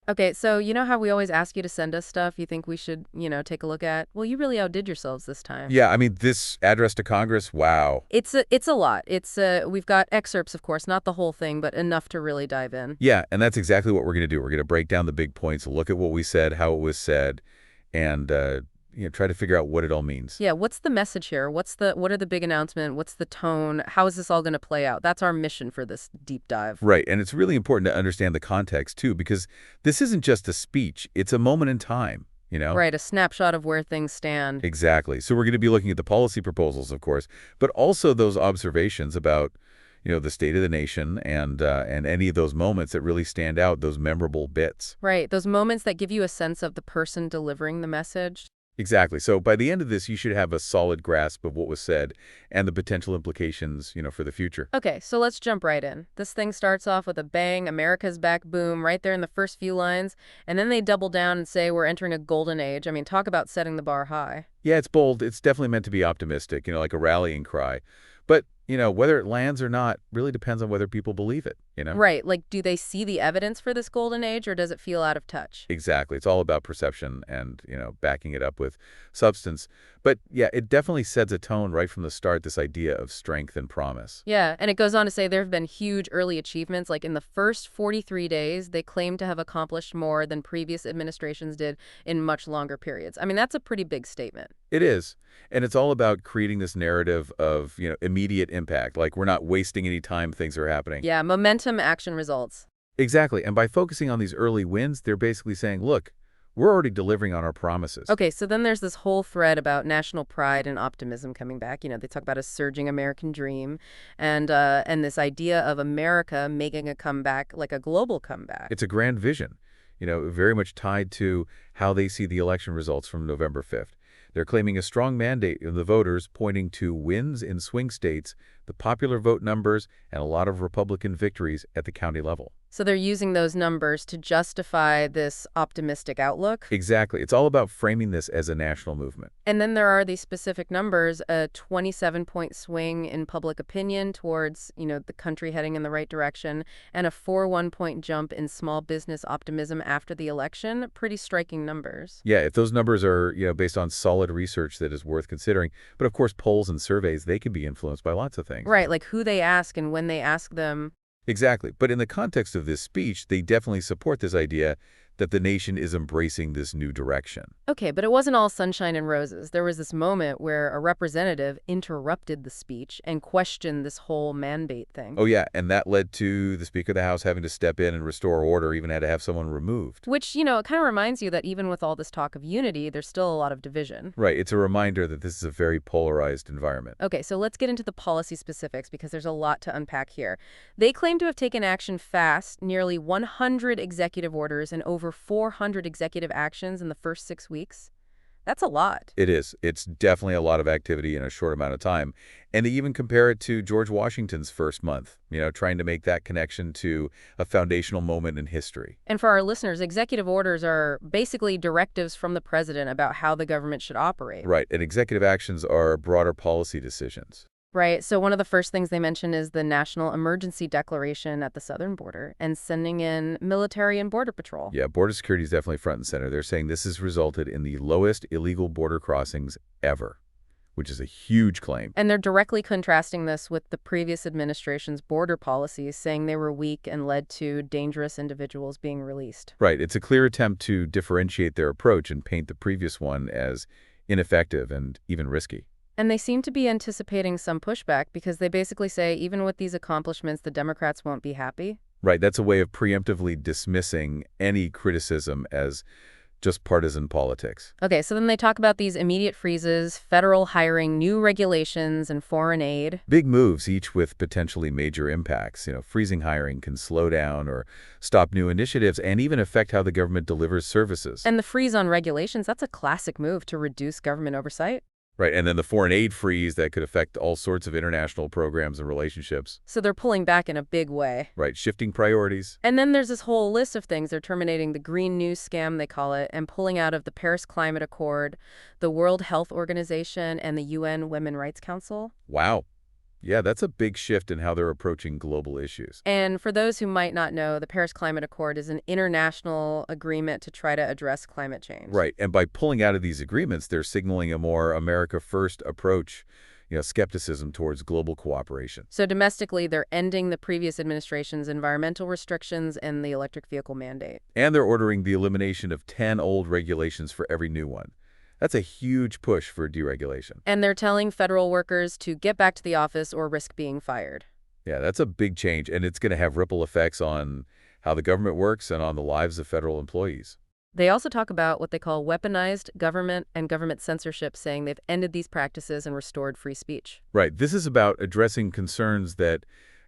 Okay, so you know how we always ask you to send us stuff you think we should, take a look at? Well, you really outdid yourselves this time. Yeah, I mean, this address to Congress, wow. It's a lot. We've got excerpts, of course, not the whole thing, but enough to really dive in. Yeah, and that's exactly what we're going to do. We're going to break down the big points, look at what we said, how it was said, and try to figure out what it all means. Yeah, what's the message here? What are the big announcement? What's the tone? How is this all going to play out? That's our mission for this deep dive. Right, and it's really important to understand the context, too, because this isn't just a speech. It's a moment in time, you know? Right, a snapshot of where things stand. Exactly. So we're going to be looking at the policy proposals, of course, but also those observations about, the state of the nation and any of those moments that really stand out, those memorable bits. Right, those moments that give you a sense of the person delivering the message. Exactly. So by the end of this, you should have a solid grasp of what was said and the potential implications, for the future. Okay, so let's jump right in. This thing starts off with a bang, America's back boom, right there in the first few lines, and then they double down and say we're entering a golden age. I mean, talk about setting the bar high. Yeah, it's bold. It's definitely meant to be optimistic, like a rallying cry. But, whether it lands or not really depends on whether people believe it. Right, like do they see the evidence for this golden age or does it feel out of touch? Exactly. It's all about perception and, backing it up with substance. But yeah, it definitely sets a tone right from the start, this idea of strength and promise. Yeah, and it goes on to say there have been huge early achievements. Like in the first 43 days, they claim to have accomplished more than previous administrations did in much longer periods. I mean, that's a pretty big statement. It is. And it's all about creating this narrative of, immediate impact. Like we're not wasting any time things are happening. Yeah, momentum, action, results. Exactly. And by focusing on these early wins, they're basically saying, look, we're already delivering on our promises. Okay, so then there's this whole thread about national pride and optimism coming back. They talk about a surging American dream and this idea of America making a comeback, like a global comeback. It's a grand vision, very much tied to how they see the election results from November 5th. They're claiming a strong mandate of the voters, pointing to wins in swing states, the popular vote numbers, and a lot of Republican victories at the county level. So they're using those numbers to justify this optimistic outlook. Exactly. It's all about framing this as a national movement. And then there are these specific numbers, a 27-point swing in public opinion towards, the country heading in the right direction, and a 4-1-point jump in small business optimism after the election. Pretty striking numbers. Yeah, if those numbers are, based on solid research that is worth considering. But of course, polls and surveys, they can be influenced by lots of things. Right, like who they ask and when they ask them. Exactly. But in the context of this speech, they definitely support this idea that the nation is embracing this new direction. Okay, but it wasn't all sunshine and roses. There was this moment where a representative interrupted the speech and questioned this whole mandate thing. Oh, yeah, and that led to the Speaker of the House having to step in and restore order, even had to have someone removed. Which, it kind of reminds you that even with all this talk of unity, there's still a lot of division. Right, it's a reminder that this is a very polarized environment. Okay, so let's get into the policy specifics because there's a lot to unpack here. They claim to have taken action fast, nearly 100 executive orders and over 400 executive actions in the first 6 weeks. That's a lot. It is. It's definitely a lot of activity in a short amount of time. And they even compare it to George Washington's first month, trying to make that connection to a foundational moment in history. And for our listeners, executive orders are basically directives from the president about how the government should operate. Right, and executive actions are broader policy decisions. Right. So one of the first things they mention is the National Emergency Declaration at the southern border and sending in military and border patrol. Yeah, border security is definitely front and center. They're saying this has resulted in the lowest illegal border crossings ever, which is a huge claim. And they're directly contrasting this with the previous administration's border policies, saying they were weak and led to dangerous individuals being released. Right. It's a clear attempt to differentiate their approach and paint the previous one as ineffective and even risky. And they seem to be anticipating some pushback because they basically say even with these accomplishments, the Democrats won't be happy. Right. That's a way of preemptively dismissing any criticism as just partisan politics. Okay, so then they talk about these immediate freezes, federal hiring, new regulations, and foreign aid. Big moves, each with potentially major impacts. Freezing hiring can slow down or stop new initiatives and even affect how the government delivers services. And the freeze on regulations, that's a classic move to reduce government oversight. Right, and then the foreign aid freeze that could affect all sorts of international programs and relationships. So they're pulling back in a big way. Right, shifting priorities. And then there's this whole list of things. They're terminating the Green New Scam, they call it, and pulling out of the Paris Climate Accord, the World Health Organization, and the UN Women's Rights Council. Wow. Yeah, that's a big shift in how they're approaching global issues. And for those who might not know, the Paris Climate Accord is an international agreement to try to address climate change. Right. And by pulling out of these agreements, they're signaling a more America first approach, skepticism towards global cooperation. So domestically, they're ending the previous administration's environmental restrictions and the electric vehicle mandate. And they're ordering the elimination of 10 old regulations for every new one. That's a huge push for deregulation. And they're telling federal workers to get back to the office or risk being fired. Yeah, that's a big change, and it's going to have ripple effects on how the government works and on the lives of federal employees. They also talk about what they call weaponized government and government censorship, saying they've ended these practices and restored free speech. Right. This is about addressing concerns that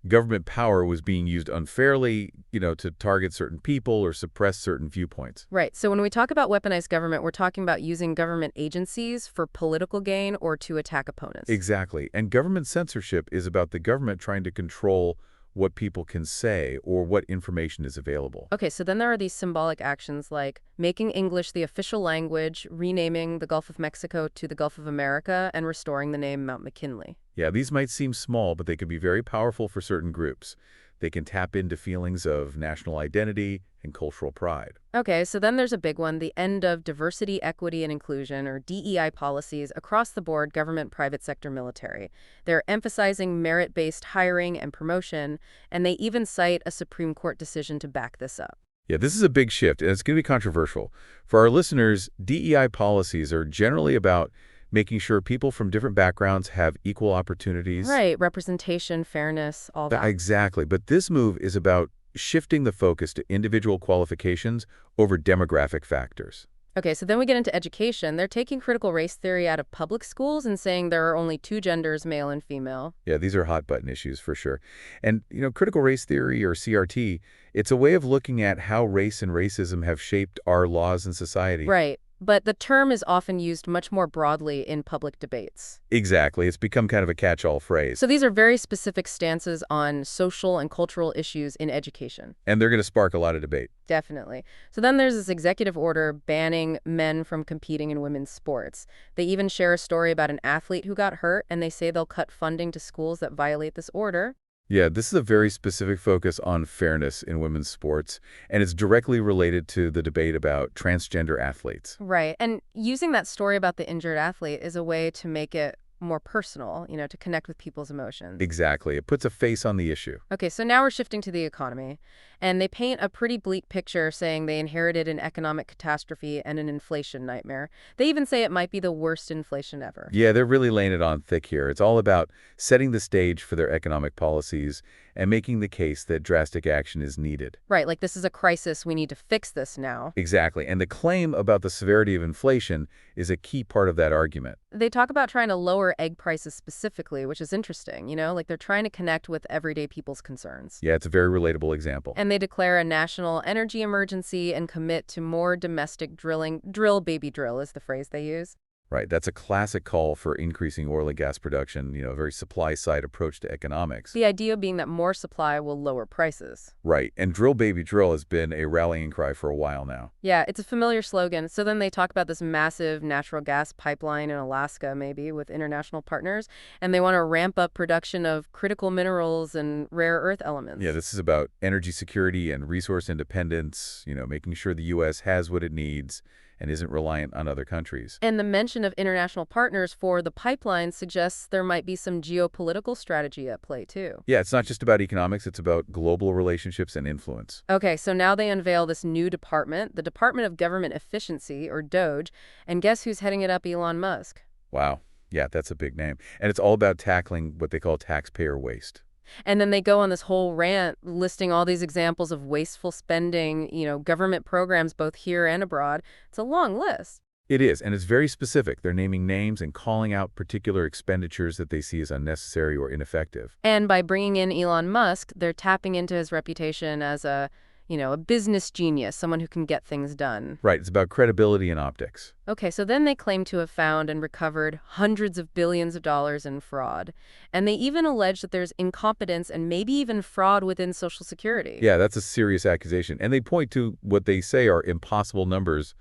government power was being used unfairly, to target certain people or suppress certain viewpoints. Right. So when we talk about weaponized government, we're talking about using government agencies for political gain or to attack opponents. Exactly. And government censorship is about the government trying to control what people can say or what information is available. Okay, so then there are these symbolic actions like making English the official language, renaming the Gulf of Mexico to the Gulf of America, and restoring the name Mount McKinley. Yeah, these might seem small, but they can be very powerful for certain groups. They can tap into feelings of national identity and cultural pride. Okay, so then there's a big one, the end of diversity, equity, and inclusion, or DEI policies across the board, government, private sector, military. They're emphasizing merit-based hiring and promotion, and they even cite a Supreme Court decision to back this up. Yeah, this is a big shift, and it's going to be controversial. For our listeners, DEI policies are generally about making sure people from different backgrounds have equal opportunities. Right, representation, fairness, all that. Exactly, but this move is about shifting the focus to individual qualifications over demographic factors. Okay, so then we get into education. They're taking critical race theory out of public schools and saying there are only two genders, male and female. Yeah, these are hot button issues for sure. And, critical race theory, or CRT, it's a way of looking at how race and racism have shaped our laws and society. Right. But the term is often used much more broadly in public debates. Exactly. It's become kind of a catch-all phrase. So these are very specific stances on social and cultural issues in education. And they're going to spark a lot of debate. Definitely. So then there's this executive order banning men from competing in women's sports. They even share a story about an athlete who got hurt, and they say they'll cut funding to schools that violate this order. Yeah, this is a very specific focus on fairness in women's sports, and it's directly related to the debate about transgender athletes. Right. And using that story about the injured athlete is a way to make it more personal, to connect with people's emotions. Exactly. It puts a face on the issue. Okay, so now we're shifting to the economy. And they paint a pretty bleak picture saying they inherited an economic catastrophe and an inflation nightmare. They even say it might be the worst inflation ever. Yeah, they're really laying it on thick here. It's all about setting the stage for their economic policies and making the case that drastic action is needed. Right, like this is a crisis, we need to fix this now. Exactly. And the claim about the severity of inflation is a key part of that argument. They talk about trying to lower egg prices specifically, which is interesting, like they're trying to connect with everyday people's concerns. Yeah, it's a very relatable example. And they declare a national energy emergency and commit to more domestic drilling. Drill, baby, drill is the phrase they use. Right. That's a classic call for increasing oil and gas production, a very supply-side approach to economics. The idea being that more supply will lower prices. Right. And drill, baby, drill has been a rallying cry for a while now. Yeah, it's a familiar slogan. So then they talk about this massive natural gas pipeline in Alaska, maybe, with international partners, and they want to ramp up production of critical minerals and rare earth elements. Yeah, this is about energy security and resource independence, making sure the U.S. has what it needs and isn't reliant on other countries. And the mention of international partners for the pipeline suggests there might be some geopolitical strategy at play, too. Yeah, it's not just about economics, it's about global relationships and influence. Okay, so now they unveil this new department, the Department of Government Efficiency, or DOGE, and guess who's heading it up? Elon Musk. Wow. Yeah, that's a big name. And it's all about tackling what they call taxpayer waste. And then they go on this whole rant listing all these examples of wasteful spending, government programs both here and abroad. It's a long list. It is, and it's very specific. They're naming names and calling out particular expenditures that they see as unnecessary or ineffective. And by bringing in Elon Musk, they're tapping into his reputation as a business genius, someone who can get things done. Right, it's about credibility and optics. Okay, so then they claim to have found and recovered hundreds of billions of dollars in fraud. And they even allege that there's incompetence and maybe even fraud within Social Security. Yeah, that's a serious accusation. And they point to what they say are impossible numbers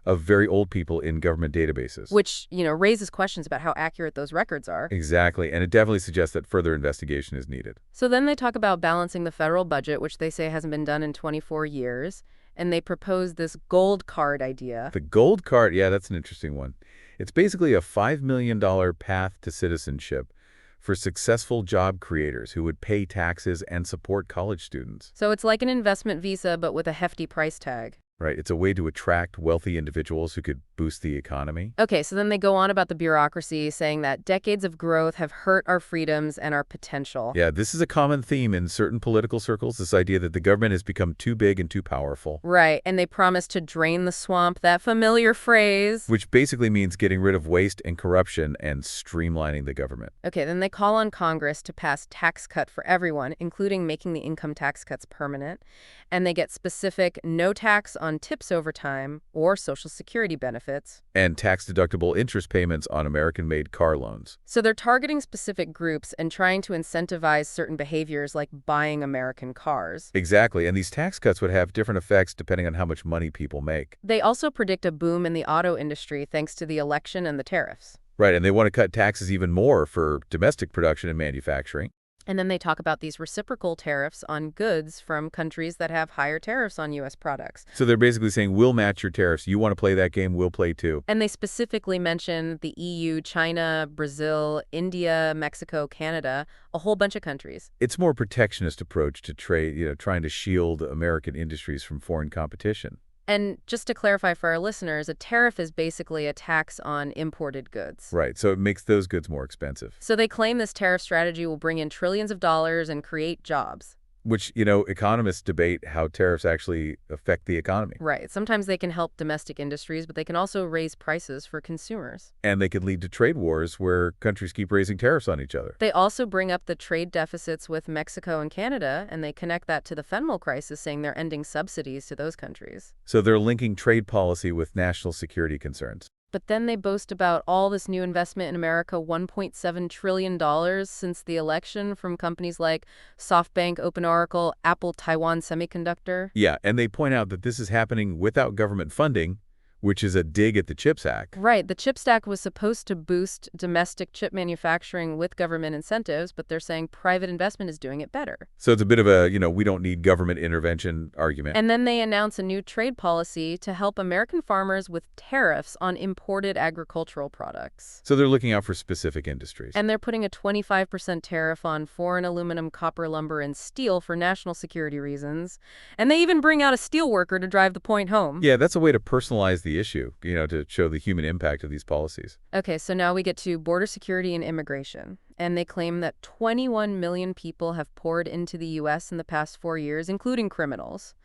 of very old people in government databases. Which, raises questions about how accurate those records are. Exactly, and it definitely suggests that further investigation is needed. So then they talk about balancing the federal budget, which they say hasn't been done in 24 years, and they propose this gold card idea. The gold card, yeah, that's an interesting one. It's basically a $5 million path to citizenship for successful job creators who would pay taxes and support college students. So it's like an investment visa, but with a hefty price tag. Right, it's a way to attract wealthy individuals who could boost the economy. Okay, so then they go on about the bureaucracy, saying that decades of growth have hurt our freedoms and our potential. Yeah, this is a common theme in certain political circles, this idea that the government has become too big and too powerful. Right, and they promise to drain the swamp, that familiar phrase. Which basically means getting rid of waste and corruption and streamlining the government. Okay, then they call on Congress to pass tax cut for everyone, including making the income tax cuts permanent. And they get specific no tax on tips over time or Social Security benefits. And tax-deductible interest payments on American-made car loans. So they're targeting specific groups and trying to incentivize certain behaviors like buying American cars. Exactly, and these tax cuts would have different effects depending on how much money people make. They also predict a boom in the auto industry thanks to the election and the tariffs. Right, and they want to cut taxes even more for domestic production and manufacturing. And then they talk about these reciprocal tariffs on goods from countries that have higher tariffs on U.S. products. So they're basically saying, we'll match your tariffs. You want to play that game, we'll play too. And they specifically mention the EU, China, Brazil, India, Mexico, Canada, a whole bunch of countries. It's more protectionist approach to trade, trying to shield American industries from foreign competition. And just to clarify for our listeners, a tariff is basically a tax on imported goods. Right, so it makes those goods more expensive. So they claim this tariff strategy will bring in trillions of dollars and create jobs. Which, economists debate how tariffs actually affect the economy. Right. Sometimes they can help domestic industries, but they can also raise prices for consumers. And they could lead to trade wars where countries keep raising tariffs on each other. They also bring up the trade deficits with Mexico and Canada, and they connect that to the fentanyl crisis, saying they're ending subsidies to those countries. So they're linking trade policy with national security concerns. But then they boast about all this new investment in America, $1.7 trillion since the election from companies like SoftBank, OpenOracle, Apple, Taiwan Semiconductor. Yeah, and they point out that this is happening without government funding, which is a dig at the CHIPS Act. Right. The CHIPS Act was supposed to boost domestic chip manufacturing with government incentives, but they're saying private investment is doing it better. So it's a bit of a, we don't need government intervention argument. And then they announce a new trade policy to help American farmers with tariffs on imported agricultural products. So they're looking out for specific industries. And they're putting a 25% tariff on foreign aluminum, copper, lumber, and steel for national security reasons. And they even bring out a steel worker to drive the point home. Yeah, that's a way to personalize the issue, to show the human impact of these policies. Okay, so now we get to border security and immigration. And they claim that 21 million people have poured into the U.S. in the past 4 years, including criminals.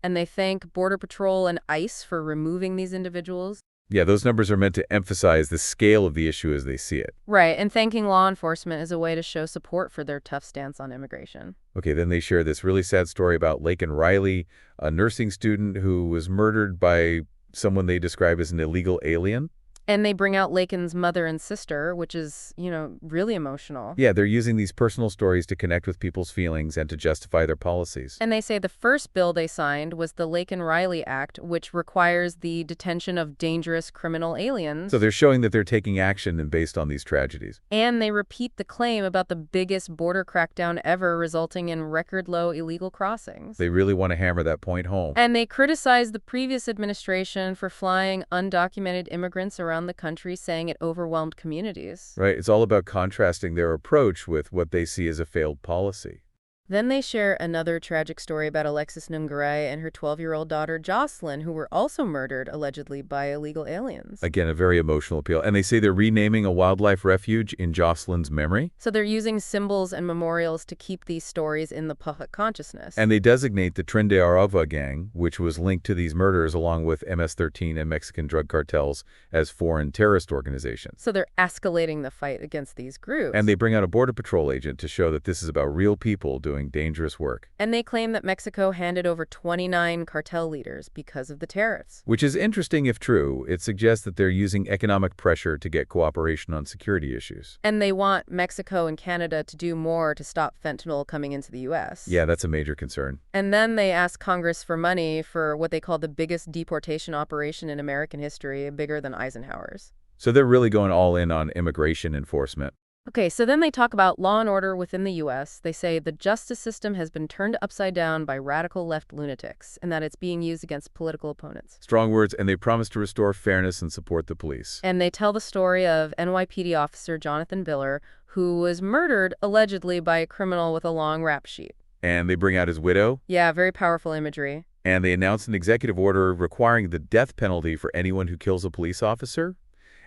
And they thank Border Patrol and ICE for removing these individuals. Yeah, those numbers are meant to emphasize the scale of the issue as they see it. Right, and thanking law enforcement is a way to show support for their tough stance on immigration. Okay, then they share this really sad story about Laken Riley, a nursing student who was murdered by someone they describe as an illegal alien. And they bring out Laken's mother and sister, which is, really emotional. Yeah, they're using these personal stories to connect with people's feelings and to justify their policies. And they say the first bill they signed was the Laken-Riley Act, which requires the detention of dangerous criminal aliens. So they're showing that they're taking action and based on these tragedies. And they repeat the claim about the biggest border crackdown ever, resulting in record-low illegal crossings. They really want to hammer that point home. And they criticize the previous administration for flying undocumented immigrants around the country, saying it overwhelmed communities. Right. It's all about contrasting their approach with what they see as a failed policy. Then they share another tragic story about Alexis Nungaray and her 12-year-old daughter Jocelyn, who were also murdered, allegedly, by illegal aliens. Again, a very emotional appeal. And they say they're renaming a wildlife refuge in Jocelyn's memory. So they're using symbols and memorials to keep these stories in the public consciousness. And they designate the Tren de Aragua gang, which was linked to these murders along with MS-13 and Mexican drug cartels, as foreign terrorist organizations. So they're escalating the fight against these groups. And they bring out a Border Patrol agent to show that this is about real people doing doing dangerous work. And they claim that Mexico handed over 29 cartel leaders because of the tariffs. Which is interesting if true. It suggests that they're using economic pressure to get cooperation on security issues. And they want Mexico and Canada to do more to stop fentanyl coming into the U.S. Yeah, that's a major concern. And then they ask Congress for money for what they call the biggest deportation operation in American history, bigger than Eisenhower's. So they're really going all in on immigration enforcement. Okay, so then they talk about law and order within the U.S. They say the justice system has been turned upside down by radical left lunatics and that it's being used against political opponents. Strong words, and they promise to restore fairness and support the police. And they tell the story of NYPD officer Jonathan Biller, who was murdered allegedly by a criminal with a long rap sheet. And they bring out his widow. Yeah, very powerful imagery. And they announce an executive order requiring the death penalty for anyone who kills a police officer.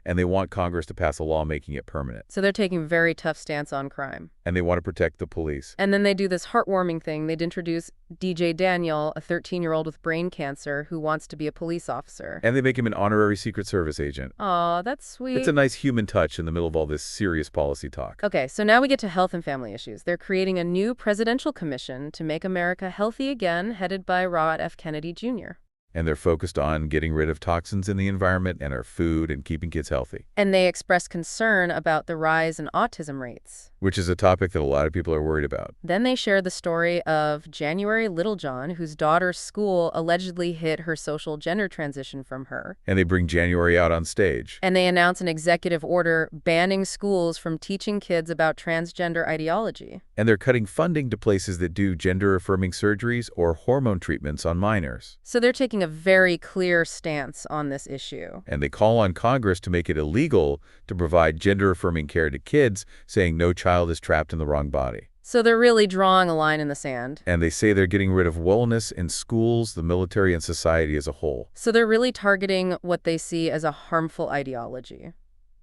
And they want Congress to pass a law making it permanent. So they're taking a very tough stance on crime. And they want to protect the police. And then they do this heartwarming thing. They'd introduce DJ Daniel, a 13-year-old with brain cancer who wants to be a police officer. And they make him an honorary Secret Service agent. Aw, that's sweet. It's a nice human touch in the middle of all this serious policy talk. Okay, so now we get to health and family issues. They're creating a new presidential commission to make America healthy again, headed by Robert F. Kennedy Jr. And they're focused on getting rid of toxins in the environment and our food and keeping kids healthy. And they express concern about the rise in autism rates. Which is a topic that a lot of people are worried about. Then they share the story of January Littlejohn, whose daughter's school allegedly hid her social gender transition from her. And they bring January out on stage. And they announce an executive order banning schools from teaching kids about transgender ideology. And they're cutting funding to places that do gender-affirming surgeries or hormone treatments on minors. So they're taking a very clear stance on this issue. And they call on Congress to make it illegal to provide gender-affirming care to kids, saying no child is trapped in the wrong body. So they're really drawing a line in the sand. And they say they're getting rid of wellness in schools, the military, and society as a whole. So they're really targeting what they see as a harmful ideology.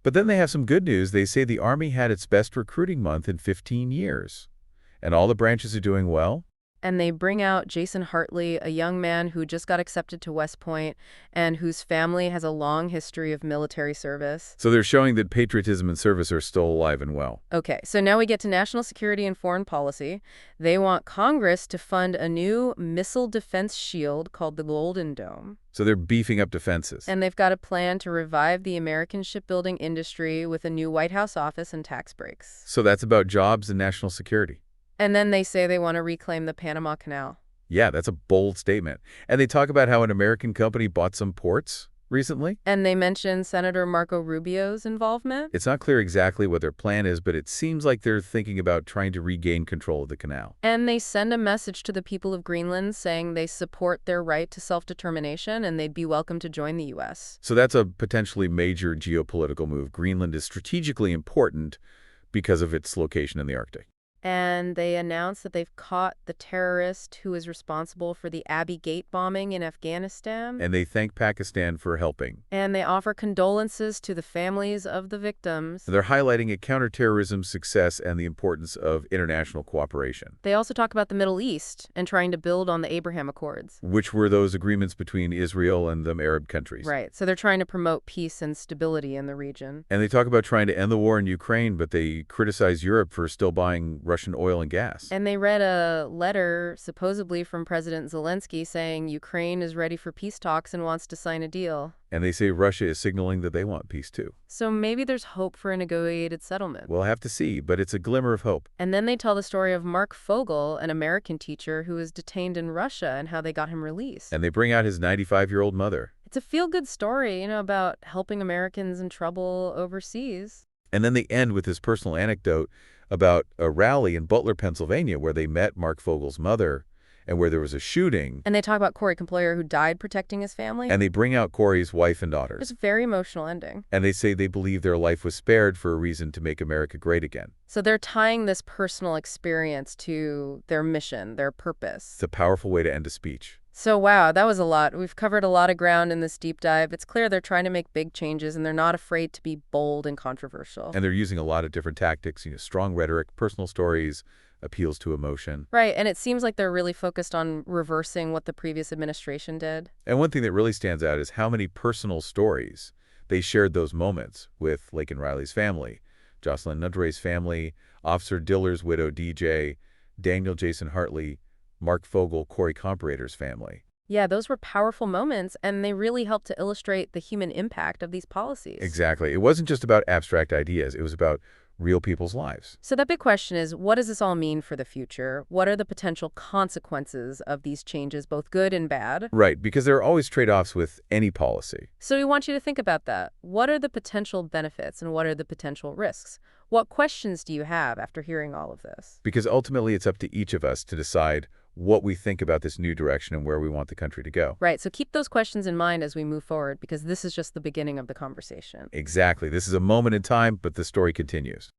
But then they have some good news. They say the Army had its best recruiting month in 15 years. And all the branches are doing well. And they bring out Jason Hartley, a young man who just got accepted to West Point and whose family has a long history of military service. So they're showing that patriotism and service are still alive and well. Okay, so now we get to national security and foreign policy. They want Congress to fund a new missile defense shield called the Golden Dome. So they're beefing up defenses. And they've got a plan to revive the American shipbuilding industry with a new White House office and tax breaks. So that's about jobs and national security. And then they say they want to reclaim the Panama Canal. Yeah, that's a bold statement. And they talk about how an American company bought some ports recently. And they mention Senator Marco Rubio's involvement. It's not clear exactly what their plan is, but it seems like they're thinking about trying to regain control of the canal. And they send a message to the people of Greenland saying they support their right to self-determination and they'd be welcome to join the U.S. So that's a potentially major geopolitical move. Greenland is strategically important because of its location in the Arctic. And they announced that they've caught the terrorist who is responsible for the Abbey Gate bombing in Afghanistan. And they thank Pakistan for helping. And they offer condolences to the families of the victims. They're highlighting a counterterrorism success and the importance of international cooperation. They also talk about the Middle East and trying to build on the Abraham Accords. Which were those agreements between Israel and the Arab countries. Right. So they're trying to promote peace and stability in the region. And they talk about trying to end the war in Ukraine, but they criticize Europe for still buying Russian oil and gas. And they read a letter, supposedly from President Zelensky, saying Ukraine is ready for peace talks and wants to sign a deal. And they say Russia is signaling that they want peace too. So maybe there's hope for a negotiated settlement. We'll have to see, but it's a glimmer of hope. And then they tell the story of Mark Fogel, an American teacher who was detained in Russia, and how they got him released. And they bring out his 95-year-old mother. It's a feel-good story, about helping Americans in trouble overseas. And then they end with this personal anecdote about a rally in Butler, Pennsylvania, where they met Mark Fogel's mother and where there was a shooting. And they talk about Corey Comployer, who died protecting his family. And they bring out Corey's wife and daughters. It's a very emotional ending. And they say they believe their life was spared for a reason to make America great again. So they're tying this personal experience to their mission, their purpose. It's a powerful way to end a speech. So wow, that was a lot. We've covered a lot of ground in this deep dive. It's clear they're trying to make big changes and they're not afraid to be bold and controversial. And they're using a lot of different tactics, strong rhetoric, personal stories, appeals to emotion. Right, and it seems like they're really focused on reversing what the previous administration did. And one thing that really stands out is how many personal stories they shared those moments with Laken Riley's family, Jocelyn Nudre's family, Officer Diller's widow, DJ, Daniel Jason Hartley, Mark Fogel, Corey Comparator's family. Yeah, those were powerful moments, and they really helped to illustrate the human impact of these policies. Exactly. It wasn't just about abstract ideas. It was about real people's lives. So that big question is, what does this all mean for the future? What are the potential consequences of these changes, both good and bad? Right, because there are always trade-offs with any policy. So we want you to think about that. What are the potential benefits and what are the potential risks? What questions do you have after hearing all of this? Because ultimately it's up to each of us to decide what we think about this new direction and where we want the country to go. Right, so keep those questions in mind as we move forward because this is just the beginning of the conversation. Exactly. This is a moment in time, but the story continues.